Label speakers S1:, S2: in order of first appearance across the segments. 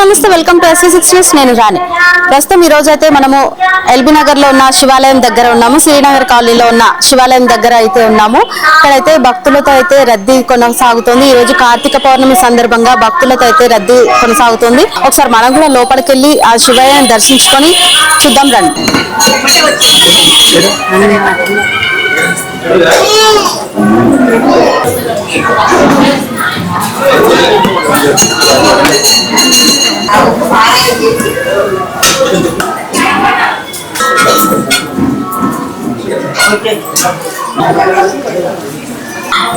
S1: నమస్తే, welcome to ఎస్సీ6 news. నేను రాని. ప్రస్తుతం ఈ రోజు అయితే మనము ఎల్బీ నగర్ లో ఉన్న శివాలయం దగ్గర ఉన్నాము. శ్రీనగర్ కాలనీలో ఉన్న శివాలయం దగ్గర అయితే ఉన్నాము. ఇక్కడైతే భక్తులతో అయితే రద్దీ కొనసాగుతుంది. ఈ రోజు కార్తీక పౌర్ణమి సందర్భంగా భక్తులతో అయితే రద్దీ కొనసాగుతుంది. ఒకసారి మనం కూడా లోపలికి వెళ్ళి ఆ శివాలయాన్ని దర్శించుకొని చూద్దాం రండి.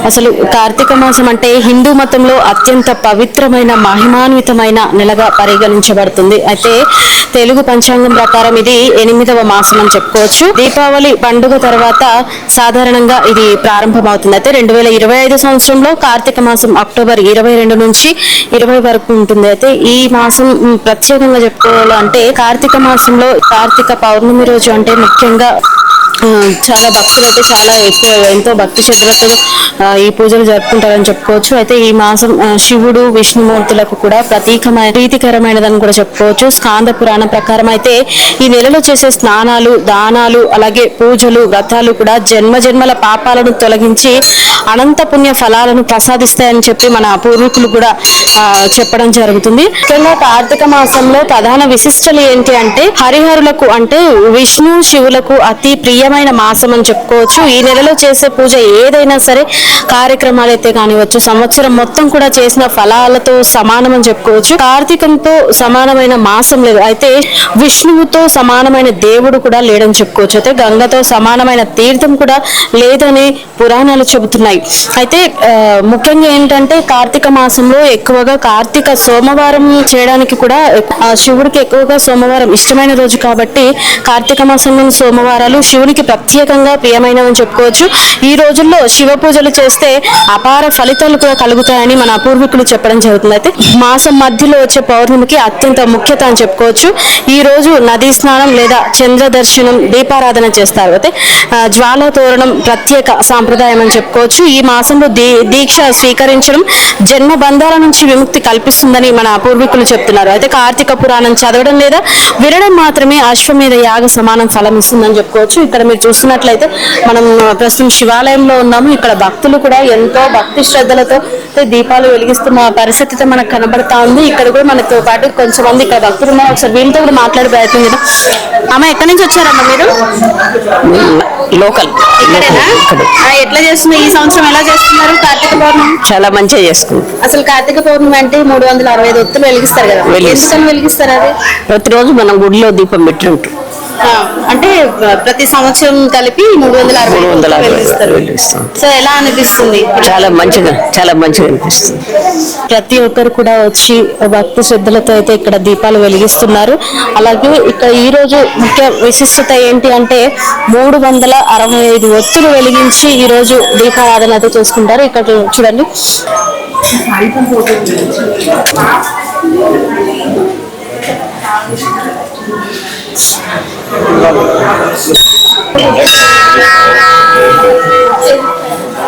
S1: అసలు కార్తీక మాసం అంటే హిందూ మతంలో అత్యంత పవిత్రమైన మహిమాన్వితమైన నెలగా పరిగణించబడుతుంది. అయితే తెలుగు పంచాంగం ప్రకారం ఇది 8వ మాసం అని చెప్పుకోవచ్చు. దీపావళి పండుగ తర్వాత సాధారణంగా ఇది ప్రారంభమవుతుంది. అయితే 2025 సంవత్సరంలో కార్తీక మాసం అక్టోబర్ 22 నుంచి 20 వరకు ఉంటుంది. అయితే ఈ మాసం ప్రత్యేకంగా చెప్పుకోవాలంటే కార్తీక మాసంలో కార్తీక పౌర్ణమి రోజు అంటే ముఖ్యంగా చాలా భక్తులు అయితే చాలా ఎంతో భక్తి శ్రద్ధలతో ఈ పూజలు జరుపుకుంటారని చెప్పుకోవచ్చు. అయితే ఈ మాసం శివుడు విష్ణుమూర్తులకు కూడా ప్రీతికరమైనదని కూడా చెప్పుకోవచ్చు. స్కాంద పురాణం ప్రకారం అయితే ఈ నెలలో చేసే స్నానాలు, దానాలు, అలాగే పూజలు, వ్రతాలు కూడా జన్మల పాపాలను తొలగించి అనంత పుణ్య ఫలాలను ప్రసాదిస్తాయని చెప్పి మన పూర్వీకులు కూడా చెప్పడం జరుగుతుంది. ముఖ్యంగా కార్తీక మాసంలో ప్రధాన విశిష్టలు ఏంటి అంటే హరిహరులకు అంటే విష్ణు శివులకు అతి ప్రియమైన మాసం అని చెప్పుకోవచ్చు. ఈ నెలలో చేసే పూజ ఏదైనా సరే, కార్యక్రమాలు అయితే కానివచ్చు, సంవత్సరం మొత్తం కూడా చేసిన ఫలాలతో సమానం అని చెప్పుకోవచ్చు. కార్తీకంతో సమానమైన మాసం లేదు. అయితే విష్ణువుతో సమానమైన దేవుడు కూడా లేడని చెప్పుకోవచ్చు. అయితే గంగతో సమానమైన తీర్థం కూడా లేదని పురాణాలు చెబుతున్నాయి. అయితే ముఖ్యంగా ఏంటంటే కార్తీక మాసంలో ఎక్కువగా కార్తీక సోమవారం చేయడానికి కూడా శివుడికి ఎక్కువగా సోమవారం ఇష్టమైన రోజు కాబట్టి కార్తీక మాసంలో సోమవారాలు శివునికి ప్రత్యేకంగా ప్రియమైనవని చెప్పుకోవచ్చు. ఈ రోజుల్లో శివ పూజలు చేస్తే అపార ఫలితాలు కూడా కలుగుతాయని మన పూర్వీకులు చెప్పడం జరుగుతుంది. అయితే మాసం మధ్యలో వచ్చే పౌర్ణమికి అత్యంత ముఖ్యత అని చెప్పుకోవచ్చు. ఈ రోజు నదీ స్నానం లేదా చంద్ర దర్శనం, దీపారాధన చేస్తారు. అయితే జ్వాల తోరణం ప్రత్యేక సాంప్రదాయం అని చెప్పుకోవచ్చు. ఈ మాసంలో దీక్ష స్వీకరించడం జన్మ బంధాల నుంచి విముక్తి కల్పిస్తుందని మన పూర్వీకులు చెప్తున్నారు. అయితే కార్తీక పురాణం చదవడం లేదా వినడం మాత్రమే అశ్వమేధ యాగ సమానం ఫలం ఇస్తుందని చెప్పుకోవచ్చు. ఇక్కడ మీరు చూస్తున్నట్లయితే మనం ప్రస్తుతం శివాలయంలో ఉన్నాము. ఇక్కడ భక్తులు కూడా ఎంతో భక్తి శ్రద్ధలతో దీపాలు వెలిగిస్తున్న పరిస్థితి మనకు కనబడతా ఉంది. ఇక్కడ కూడా మనతో పాటు కొంచెమంది ఇక్కడ భక్తులు ఉన్నారు. ఒకసారి వీళ్ళతో కూడా మాట్లాడే ప్రయత్నం చేద్దాం. అమ్మ, ఎక్కడి నుంచి వచ్చారమ్మా మీరు?
S2: లోకల్.
S1: ఎట్లా చేస్తున్నారు ఈ సంవత్సరం? ఎలా చేస్తున్నారు కార్తీక పౌర్ణమి?
S2: చాలా మంచిగా చేసుకుంటాం.
S1: అసలు కార్తీక పౌర్ణమి అంటే 365 ఒత్తులు వెలిగిస్తారు కదా, ఎందుకని వెలిగిస్తారు? అది
S2: ప్రతిరోజు మనం గుడిలో దీపం పెట్టి ఉంటాం.
S1: అంటే ప్రతి సంవత్సరం కలిపి 360 వెలిగిస్తారు. సో ఎలా అనిపిస్తుంది?
S2: చాలా మంచిగా అనిపిస్తుంది.
S1: ప్రతి ఒక్కరు కూడా వచ్చి భక్తి శ్రద్ధలతో అయితే ఇక్కడ దీపాలు వెలిగిస్తున్నారు. అలాగే ఇక్కడ ఈ రోజు ముఖ్య విశిష్టత ఏంటి అంటే 365 ఒత్తులు వెలిగించి ఈ రోజు దీపారాధన అయితే చేసుకుంటారు. ఇక్కడ చూడండి.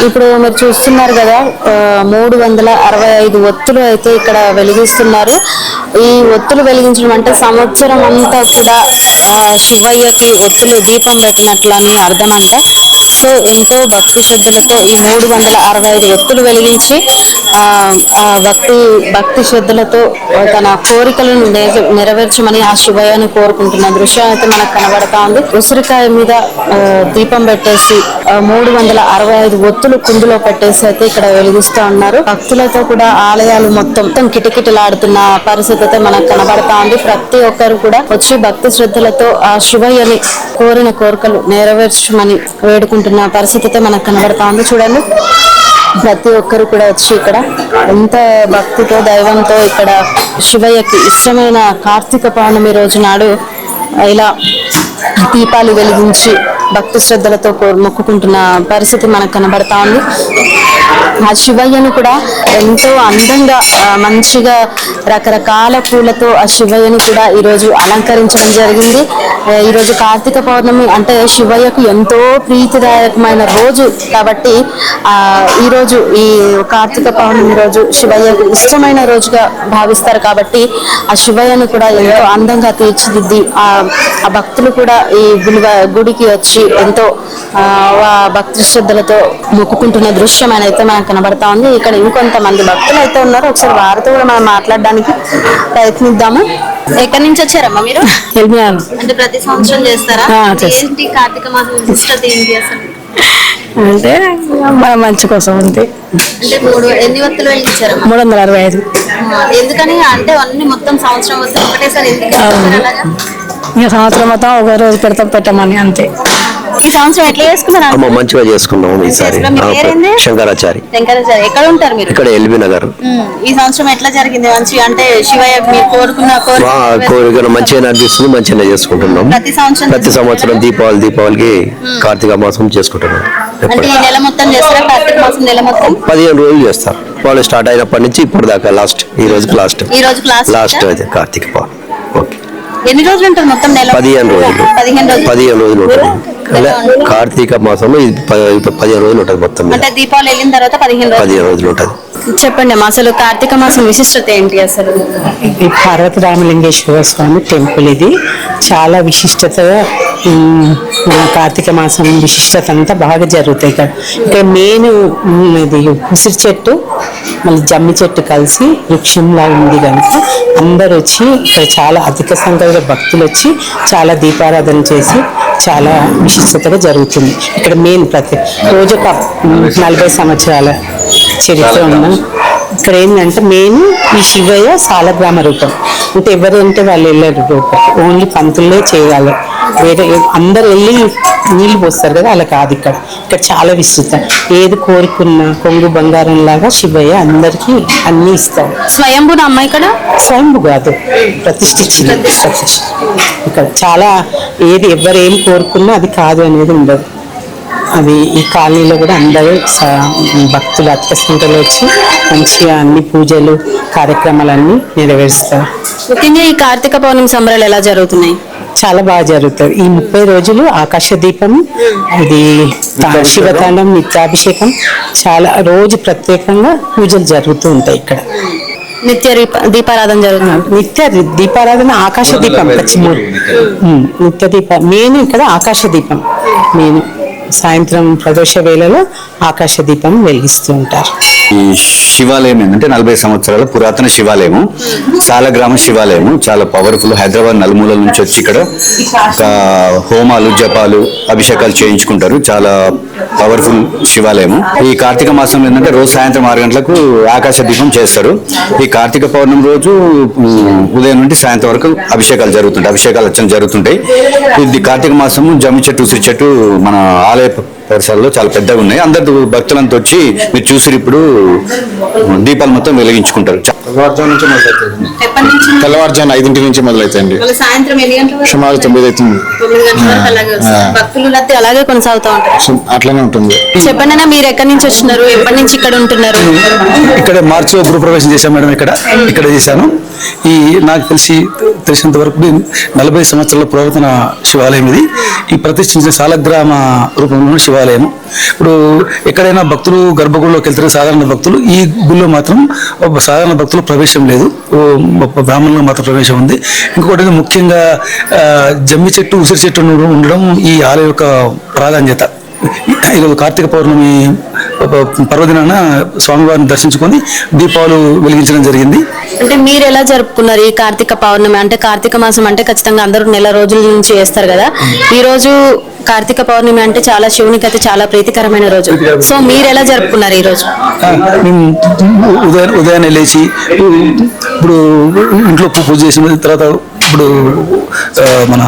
S1: ఇప్పుడు మీరు చూస్తున్నారు కదా, 365 ఒత్తులు అయితే ఇక్కడ వెలిగిస్తున్నారు. ఈ ఒత్తులు వెలిగించడం అంటే సంవత్సరం అంతా కూడా శివయ్యకి ఒత్తులు దీపం పెట్టినట్లు అని అర్థం అంట. సో ఎంతో భక్తి శ్రద్ధలతో ఈ 365 ఒత్తులు వెలిగించి భక్తి శ్రద్ధలతో తన కోరికలను నెరవేర్చమని ఆ శివయ్యని కోరుకుంటున్న దృశ్యం అయితే మనకు కనబడతా ఉంది. ఉసిరికాయ మీద దీపం పెట్టేసి 365 ఒత్తులు కుందులో పెట్టేసి అయితే ఇక్కడ వెలిగిస్తూ ఉన్నారు. భక్తులతో కూడా ఆలయాలు మొత్తం కిటకిటలాడుతున్న పరిస్థితి అయితే మనకు కనబడతా ఉంది. ప్రతి ఒక్కరు కూడా వచ్చి భక్తి శ్రద్ధలతో ఆ శివయ్యని కోరిన కోరికలు నెరవేర్చమని వేడుకుంటున్న పరిస్థితి అయితే మనకు కనబడతా ఉంది. చూడండి, ప్రతి ఒక్కరు కూడా వచ్చి ఇక్కడ ఎంత భక్తితో దైవంతో ఇక్కడ శివయ్యకి ఇష్టమైన కార్తీక పౌర్ణమి రోజు నాడు ఇలా దీపాలు వెలిగించి భక్తి శ్రద్ధలతో మొక్కుకుంటున్న పరిస్థితి మనకు కనబడతా ఉంది. ఆ శివయ్యను కూడా ఎంతో అందంగా మంచిగా రకరకాల పూలతో ఆ శివయ్యను కూడా ఈరోజు అలంకరించడం జరిగింది. ఈరోజు కార్తీక పౌర్ణమి అంటే శివయ్యకు ఎంతో ప్రీతిదాయకమైన రోజు కాబట్టి ఈరోజు ఈ కార్తీక పౌర్ణమి రోజు శివయ్యకు ఇష్టమైన రోజుగా భావిస్తారు కాబట్టి ఆ శివయ్యను కూడా ఎంతో అందంగా తీర్చిదిద్ది ఆ భక్తులు కూడా ఈ గుడికి వచ్చి ఎంతో భక్తి శ్రద్ధలతో మొక్కుకుంటున్న దృశ్యం అయితే మనకు కనబడతా ఉంది. ఇక్కడ ఇంకొంతమంది భక్తులు అయితే ఉన్నారు, ఒకసారి వారితో కూడా మనం మాట్లాడడానికి ప్రయత్నిద్దాము. ఎక్కడి నుంచి వచ్చారమ్మా మీరు? అంటే ప్రతి సంవత్సరం చేస్తారా? ఏంటి కార్తీక మాసం విశిష్టత ఏంటి అసలు?
S3: అంటే మన మంచి కోసం ఉంది.
S1: అంటే ఎన్ని వత్తులు వెలిగించారు?
S3: 365.
S1: ఎందుకని అంటే అన్ని మొత్తం సంవత్సరం వస్తే ఒకటేసారి ఎందుకు అలాగా?
S3: ఇంకా సంవత్సరం మొత్తం ఒక రోజు పెట్టమని అంతే.
S1: ఈ సంవత్సరం ఎట్లా చేసుకున్నారు?
S4: మంచిగా చేసుకున్నాం ఈసారి. శంకరాచారి.
S1: శంకరాచారి ఎక్కడ ఉంటారు మీరు?
S4: ఇక్కడ ఎల్బీ నగర్.
S1: ఈ సంవత్సరం ఎట్లా జరిగింది? మంచిగా అంటే శివయ్య మీరు కోరుకున్న
S4: కోరిక మంచిగా అనిపిస్తుంది, మంచిగా చేసుకుంటున్నాం. ప్రతి సంవత్సరం దీపావళికి కార్తీక మాసం చేసుకుంటున్నాం.
S1: అంటే ఈ నెల మొత్తం చేస్తారా? కార్తీక మాసం నెల మొత్తం
S4: 15 రోజులు చేస్తారు. వాళ్ళు స్టార్ట్ అయినప్పటి నుంచి ఇప్పుడు దాకా లాస్ట్ ఈ రోజు లాస్ట్ అయితే కార్తీక పౌర్ణమి. ఓకే,
S1: ఎన్ని రోజులు ఉంటారు మొత్తం నెల?
S4: 15 రోజులు. 15 రోజులు ఉంటుంది. కార్తీక మాసం 15 రోజులు ఉంటుంది మొత్తం.
S1: అంటే దీపావళి వెళ్ళిన తర్వాత 15
S4: రోజులు ఉంటుంది.
S1: చెప్పండి అమ్మా, అసలు కార్తీక మాసం విశిష్టత ఏంటి అసలు?
S3: ఈ పార్వతి రామలింగేశ్వర స్వామి టెంపుల్ ఇది చాలా విశిష్టతగా కార్తీక మాసం విశిష్టత అంతా బాగా జరుగుతాయి ఇక్కడ. ఇక్కడ మెయిన్ ఇది ఉసిరి చెట్టు మళ్ళీ జమ్మి చెట్టు కలిసి వృక్షంలా ఉంది కనుక అందరు వచ్చి ఇక్కడ చాలా అధిక సంఖ్యలో భక్తులు వచ్చి చాలా దీపారాధన చేసి చాలా విశిష్టతగా జరుగుతుంది. ఇక్కడ మెయిన్ ప్రతి రోజు ఒక 40 సంవత్సరాల చరిత్ర ఉన్న ఇక్కడ ఏంటంటే మెయిన్ ఈ శివయ్య సాలగ్రామ రూపం. అంటే ఎవరంటే వాళ్ళు వెళ్ళారు రూపం, ఓన్లీ పంతులే చేయాలి. వేరే అందరు వెళ్ళి నీళ్ళు పోస్తారు కదా, అలా కాదు. ఇక్కడ చాలా విస్తృతం. ఏది కోరుకున్నా కొంగు బంగారం లాగా శివయ్య అందరికి అన్ని ఇస్తాడు.
S1: స్వయంభున అమ్మ ఇక్కడ?
S3: స్వయంభు కాదు, ప్రతిష్ఠించింది. ఇక్కడ చాలా ఏది ఎవరు ఏం కోరుకున్నా అది కాదు అనేది ఉండదు. అది ఈ కాలనీలో కూడా అందరూ భక్తులు అధిక సంఖ్యలో వచ్చి మంచిగా అన్ని పూజలు కార్యక్రమాలన్నీ నెరవేరుస్తారు.
S1: ముఖ్యంగా ఈ కార్తీక పౌర్ణమి సంబరాలు ఎలా జరుగుతున్నాయి?
S3: చాలా బాగా జరుగుతుంది. ఈ 30 రోజులు ఆకాశ దీపం, ఇది శివతాండం, నిత్యాభిషేకం, చాలా రోజు ప్రత్యేకంగా పూజలు జరుగుతూ ఉంటాయి. ఇక్కడ
S1: నిత్య దీపారాధన జరుగుతుంది.
S3: నిత్య దీపారాధన ఆకాశ దీపం నిత్య దీపం మెయిన్ ఇక్కడ ఆకాశ దీపం మెయిన్. సాయంత్రం ప్రదోష వేళలో ఆకాశ దీపం వెలిగిస్తూ ఉంటారు.
S5: ఈ శివాలయం ఏంటంటే 40 సంవత్సరాల పురాతన శివాలయము, సాలగ్రామ శివాలయము. చాలా పవర్ఫుల్. హైదరాబాద్ నలుమూలల నుంచి వచ్చి ఇక్కడ హోమాలు, జపాలు, అభిషేకాలు చేయించుకుంటారు. చాలా పవర్ఫుల్ శివాలయము. ఈ కార్తీక మాసం ఏంటంటే రోజు సాయంత్రం 6 గంటలకు ఆకాశ దీపం చేస్తారు. ఈ కార్తీక పౌర్ణమి రోజు ఉదయం నుండి సాయంత్రం వరకు అభిషేకాలు అర్చనలు జరుగుతుంటాయి. ఇది కార్తీక మాసము జమ్మి చెట్టు, ఉసిరి చెట్టు మన ఆలయ పరిసరాల్లో చాలా పెద్దగా ఉన్నాయి. అందరు భక్తులంతా వచ్చి మీరు చూసి ఇప్పుడు దీపాలు మొత్తం వెలిగించుకుంటారు.
S6: తెల్లవారుజామున 5 నుంచి మొదలైతాయండి. సుమారు 9 అవుతుంది.
S1: అలాగే కొనసాగుతూ ఉంటారు.
S6: అట్లనే ఉంటుంది.
S1: చెప్పండి, మీరు ఎక్కడి నుంచి వచ్చినారు? ఎప్పటి నుంచి ఇక్కడ ఉంటున్నారు?
S6: ఇక్కడ మార్చిలో గృహప్రవేశం చేశాను మేడం. ఇక్కడ చేశాను. ఈ నాకు తెలిసినంత వరకు 40 సంవత్సరాల పురాతన శివాలయం ఇది. ఈ ప్రతిష్ఠించిన సాలగ్రామ రూపంలో శివాలయం. ఇప్పుడు ఎక్కడైనా భక్తులు గర్భగుడిలోకి వెళ్తారు సాధారణ భక్తులు. ఈ గుడిలో మాత్రం సాధారణ భక్తులు ప్రవేశం లేదు, బ్రాహ్మణులకు మాత్రం ప్రవేశం ఉంది. ఇంకొకటి ముఖ్యంగా జమ్మి చెట్టు, ఉసిరి చెట్టు ఉండడం ఈ ఆలయం యొక్క ప్రాధాన్యత. ఈరోజు కార్తీక పౌర్ణమి పర్వదినాన స్వామివారిని దర్శించుకొని దీపాలు వెలిగించడం జరిగింది.
S1: అంటే మీరు ఎలా జరుపుకున్నారు ఈ కార్తీక పౌర్ణమి? అంటే కార్తీక మాసం అంటే ఖచ్చితంగా అందరూ నెల రోజుల నుంచి చేస్తారు కదా. ఈ రోజు కార్తీక పౌర్ణమి అంటే చాలా శివునికి అయితే చాలా ప్రీతికరమైన రోజు. సో మీరు ఎలా జరుపుకున్నారు ఈ రోజు?
S6: ఉదయాన్నే లేచి ఇప్పుడు ఇంట్లో పూజ చేసిన తర్వాత ఇప్పుడు మన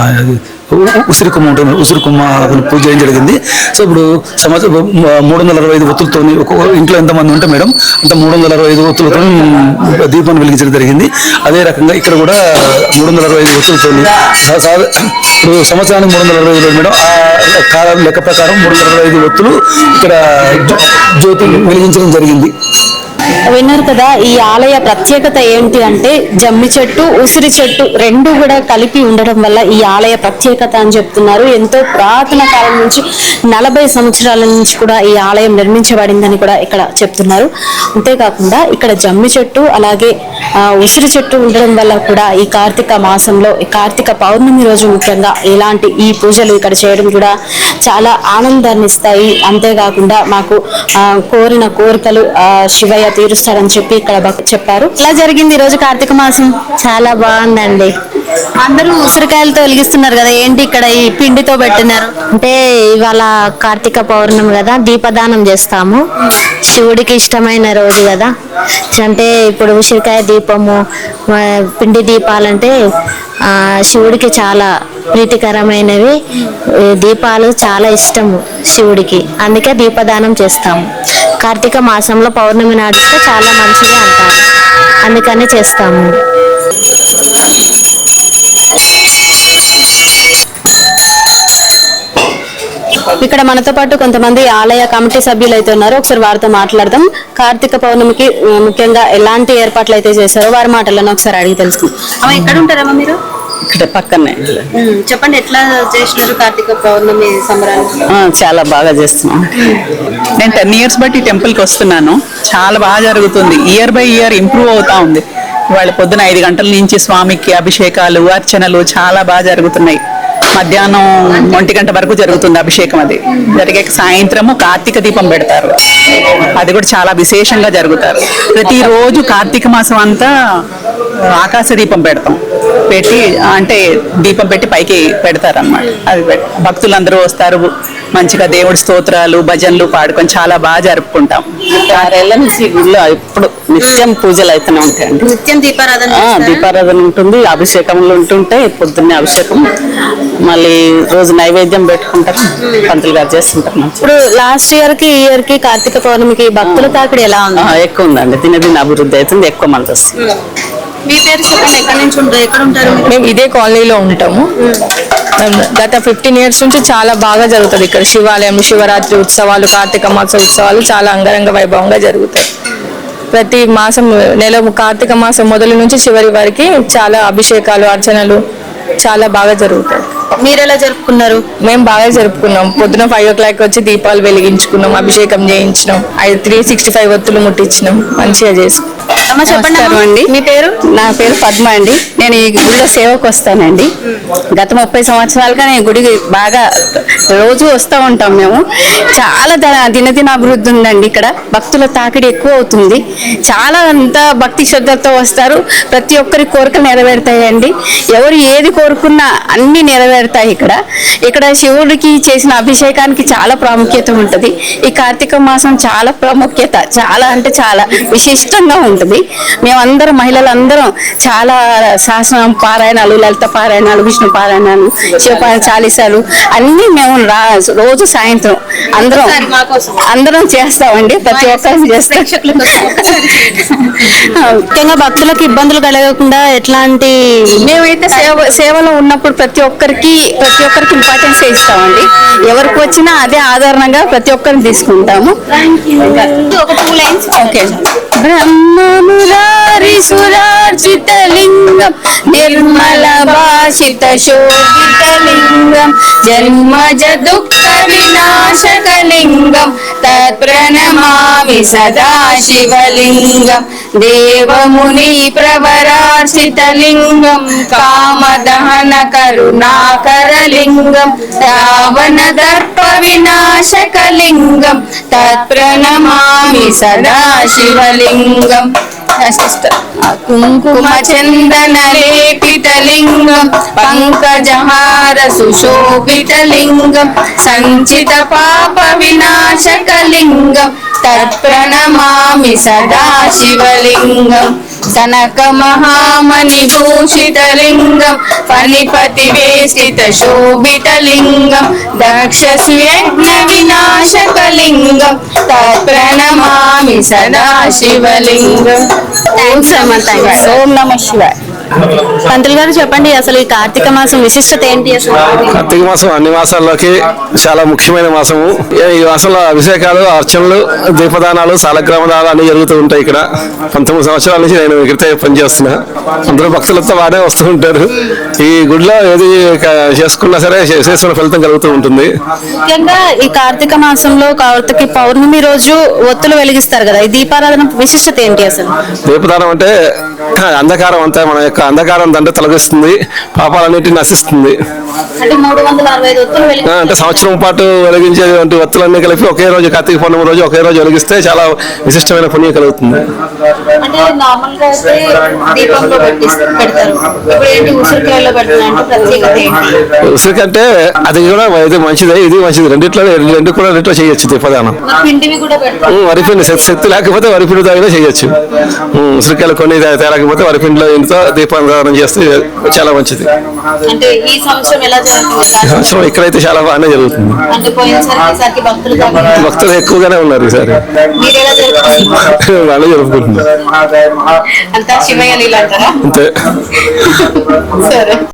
S6: ఉసిరికొమ్మ ఉంటుంది, ఉసిరికొమ్మ పూజ చేయడం జరిగింది. సో ఇప్పుడు 365 ఒత్తులతో ఒక్కొక్క ఇంట్లో ఎంతమంది ఉంటే మేడం అంటే 365 ఒత్తులతో దీపాన్ని వెలిగించడం జరిగింది. అదే రకంగా ఇక్కడ కూడా 365 ఒత్తులతో ఇప్పుడు సంవత్సరానికి 365 మేడం ఆ కాలం లెక్క ప్రకారం 365 ఒత్తులు ఇక్కడ జ్యోతి వెలిగించడం జరిగింది.
S1: విన్నారు కదా, ఈ ఆలయ ప్రత్యేకత ఏంటి అంటే జమ్మి చెట్టు, ఉసిరి చెట్టు రెండు కూడా కలిపి ఉండడం వల్ల ఈ ఆలయ ప్రత్యేకత అని చెప్తున్నారు. ఎంతో పురాతన కాలం నుంచి 40 సంవత్సరాల నుంచి కూడా ఈ ఆలయం నిర్మించబడిందని కూడా ఇక్కడ చెప్తున్నారు. అంతేకాకుండా ఇక్కడ జమ్మి చెట్టు అలాగే ఉసిరి చెట్టు ఉండడం వల్ల కూడా ఈ కార్తీక మాసంలో కార్తీక పౌర్ణమి రోజు ముఖ్యంగా ఇలాంటి ఈ పూజలు ఇక్కడ చేయడం కూడా చాలా ఆనందాన్ని ఇస్తాయి. అంతేకాకుండా మాకు కోరిన కోరికలు శివయ్య తీరుస్తాడని చెప్పి ఇక్కడ చెప్పారు. ఎలా జరిగింది ఈ రోజు కార్తీక మాసం?
S7: చాలా బాగుందండి.
S1: అందరూ ఉసిరికాయలతో వెలిగిస్తున్నారు కదా, ఏంటి ఇక్కడ ఈ పిండితో పెట్టినారు?
S7: అంటే ఇవాళ కార్తీక పౌర్ణమి కదా, దీపదానం చేస్తాము. శివుడికి ఇష్టమైన రోజు కదా. అంటే ఇప్పుడు ఉసిరికాయ దీపము, పిండి దీపాలంటే శివుడికి చాలా ప్రీతికరమైనవి. దీపాలు చాలా ఇష్టము శివుడికి, అందుకే దీపదానం చేస్తాము. కార్తీక మాసంలో పౌర్ణమి నాటిస్తే చాలా మంచిది అంటారు, అందుకని చేస్తాము.
S1: ఇక్కడ మనతో పాటు కొంతమంది ఆలయ కమిటీ సభ్యులు అయితే ఉన్నారు. ఒకసారి వారితో మాట్లాడదాం. కార్తీక పౌర్ణమికి ముఖ్యంగా ఎలాంటి ఏర్పాట్లు అయితే చేశారో వారి మాటలను ఒకసారి అడిగి తెలుసుకుందాం. ఎక్కడ ఉంటారమ్మా మీరు?
S2: ఇక్కడ పక్కనే.
S1: చెప్పండి, ఎట్లా చేసినారు కార్తీక పౌర్ణమి సంబరాలు?
S2: చాలా బాగా చేస్తున్నాం.
S8: నేను 10 years బట్టి టెంపుల్ కి వస్తున్నాను. చాలా బాగా జరుగుతుంది. ఇయర్ బై ఇయర్ ఇంప్రూవ్ అవుతా ఉంది. వాళ్ళ పొద్దున 5 గంటల నుంచి స్వామికి అభిషేకాలు, అర్చనలు చాలా బాగా జరుగుతున్నాయి. మధ్యాహ్నం 1 గంట వరకు జరుగుతుంది అభిషేకం. అది జరిగే సాయంత్రము కార్తీక దీపం పెడతారు. అది కూడా చాలా విశేషంగా జరుగుతారు. ప్రతిరోజు కార్తీక మాసం అంతా ఆకాశ దీపం పెడతాం. పెట్టి అంటే దీపం పెట్టి పైకి పెడతారు అన్నమాట. అది భక్తులందరూ వస్తారు, మంచిగా దేవుడి స్తోత్రాలు భజనలు పాడుకొని చాలా బాగా జరుపుకుంటాం.
S2: 6 ఏళ్ల నుంచి గుడిలో ఇప్పుడు నిత్యం పూజలు అయితేనే ఉంటాయండి.
S1: నిత్యం దీపారాధన
S2: దీపారాధన ఉంటుంది, అభిషేకంలో ఉంటుంటే పొద్దున్నే అభిషేకం, మళ్ళీ రోజు నైవేద్యం పెట్టుకుంటారు, పంతులు గారు చేస్తుంటారు.
S1: ఇప్పుడు లాస్ట్ ఇయర్ కి ఈ ఇయర్ కి కార్తీక పౌర్ణమికి భక్తుల తాకిడి ఎలా ఉంది?
S2: ఎక్కువ ఉందండి. దినదిన అభివృద్ధి అవుతుంది, ఎక్కువ మంది వస్తుంది.
S1: మీ పేరు చెప్పండి, ఎక్కడి నుంచి ఉంటారు, ఎక్కడ ఉంటారు?
S9: మేము ఇదే కాలనీలో ఉంటాము. గత 15 years నుంచి చాలా బాగా జరుగుతుంది ఇక్కడ. శివాలయం శివరాత్రి ఉత్సవాలు, కార్తీక మాస ఉత్సవాలు చాలా అంగరంగ వైభవంగా జరుగుతాయి. ప్రతి మాసం కార్తీక మాసం మొదలు నుంచి చివరి వరకు చాలా అభిషేకాలు, అర్చనలు చాలా బాగా జరుగుతాయి.
S1: మీరు ఎలా జరుపుకున్నారు?
S9: మేము బాగా జరుపుకున్నాం. పొద్దున 5 o'clock వచ్చి దీపాలు వెలిగించుకున్నాం, అభిషేకం చేయించినాం, 365 ఒత్తులు ముట్టించినాం, మంచిగా చేసి.
S1: చెప్పండి అండి, మీ పేరు?
S2: నా పేరు పద్మ అండి. నేను ఈ గుడిలో సేవకు వస్తానండి. గత 30 సంవత్సరాలుగా నేను గుడికి బాగా రోజు వస్తూ ఉంటాం మేము. చాలా దినదిన అభివృద్ధి ఉందండి. ఇక్కడ భక్తుల తాకిడి ఎక్కువ అవుతుంది. చాలా అంత భక్తి శ్రద్ధలతో వస్తారు. ప్రతి ఒక్కరి కోరికలు నెరవేరుతాయండి. ఎవరు ఏది కోరుకున్నా అన్ని నెరవేరుతాయి ఇక్కడ. ఇక్కడ శివుడికి చేసిన అభిషేకానికి చాలా ప్రాముఖ్యత ఉంటుంది. ఈ కార్తీక మాసం చాలా ప్రాముఖ్యత, చాలా అంటే చాలా విశిష్టంగా ఉంటుంది. మేమందరం మహిళలందరం చాలా సహస్రనామ పారాయణాలు, లలిత పారాయణాలు, విష్ణు పారాయణాలు, శివపారాయణ చాలీసాలు అన్ని మేము రోజు సాయంత్రం అందరం చేస్తామండి. ప్రతి ఒక్కరు చేస్తాం.
S1: ముఖ్యంగా భక్తులకు ఇబ్బందులు కలగకుండా ఎట్లాంటి
S2: మేమైతే సేవలో ఉన్నప్పుడు ప్రతి ఒక్కరికి ఇంపార్టెన్స్ ఇస్తామండి. ఎవరికి వచ్చినా అదే ఆధారంగా ప్రతి ఒక్కరిని తీసుకుంటాము. ఓకే. బ్రహ్మమురారి సురార్చిత లింగం నిర్మల భాషిత శోభిత లింగం జన్మజ దుఃఖ వినాశక లింగం తత్ప్రణమామి సదా శివలింగం దేవముని ప్రవరార్చిత లింగం కామదహన కరుణాకర లింగం రావణ దర్ప వినాశక లింగం తత్ప్రణమామి సదా శివలింగం కుంకుమ చందన లేపిత లింగం శివలింగం పంకజహార సుశోభితలింగం సంచిత పాప వినాశకలింగం తత్ప్రణమామి సదా శివలింగం కనక మహామణి భూషితలింగం ఫణిపతి వేష్టిత శోభితలింగం దక్ష యజ్ఞ వినాశకలింగం తత్ప్రణమామి సదా శివలింగం.
S1: థ్యాంక్స్ అమ్మ, థ్యాంక్స్.
S2: ఓం నమ శివాయ.
S1: పంతులు గారు చెప్పండి, అసలు ఈ కార్తీక మాసం విశిష్టత ఏంటి అసలు?
S6: కార్తీక మాసం అన్ని మాసాల్లోకి చాలా ముఖ్యమైన మాసము. ఈ మాసంలో అభిషేకాలు, అర్చనలు, దీపదానాలు, సాలగ్రామదానాలు అన్ని జరుగుతూ ఉంటాయి. ఇక్కడ 19 సంవత్సరాల నుంచి నేను ఇక్కడితే పనిచేస్తున్నా. అందరూ భక్తులతో బాగానే వస్తూ ఉంటారు. ఈ గుడిలో ఏది చేసుకున్నా సరే చేసిన ఫలితం కలుగుతూ ఉంటుంది.
S1: ముఖ్యంగా ఈ కార్తీక మాసంలో కార్తీక పౌర్ణమి రోజు ఒత్తులు వెలిగిస్తారు కదా, ఈ దీపారాధన విశిష్టత ఏంటి అసలు?
S6: దీపదానం అంటే అంధకారం అంతా మన యొక్క అంధకారం దండ తొలగిస్తుంది, పాపాలన్నిటిని నశిస్తుంది.
S1: అంటే 365 ఒత్తులు వెలిగిస్తారు.
S6: అంటే సంవత్సరం పాటు వెలిగించేటువంటి వత్తులన్నీ కలిపి ఒకే రోజు కార్తీక పౌర్ణమి రోజు ఒకే రోజు వెలిగిస్తే చాలా విశిష్టమైన పుణ్యం కలుగుతుంది.
S1: అంటే నార్మల్ గా అయితే దీపంలో పెడతారు, ఇప్పుడు ఏంటి ఉసిరికాయలో పెడతారు, అంటే ప్రత్యేకత ఏంటి?
S6: ఉసిరికంటే అది కూడా ఇది మంచిదే, ఇది మంచిది. రెండు కూడా రెండిట్లో చేయొచ్చు దీపదానం.
S1: పిండివి కూడా పెడతారు.
S6: వరిపిండి శక్తి లేకపోతే వరిపిండి తాగినా చేయొచ్చు. ఉసిరికాయలు కొన్ని తేలేకపోతే వరిపిండిలో ఇంట్లో దీపాదానం చేస్తే చాలా మంచిది.
S1: అంటే ఈ సంవత్సరం ఎలా జరుగుతుంది?
S6: సంవత్సరం ఇక్కడైతే చాలా బాగానే జరుగుతుంది.
S1: అంటే పోయినసారికి
S6: భక్తులు ఎక్కువగానే ఉన్నారు ఈసారి.
S1: మీరు ఎలా జరుగుతుంది?
S6: బాగానే జరుపుకుంటున్నారు.
S1: అంతా శివయ్య లీల అంటారా?
S6: అంతే.
S1: సరే.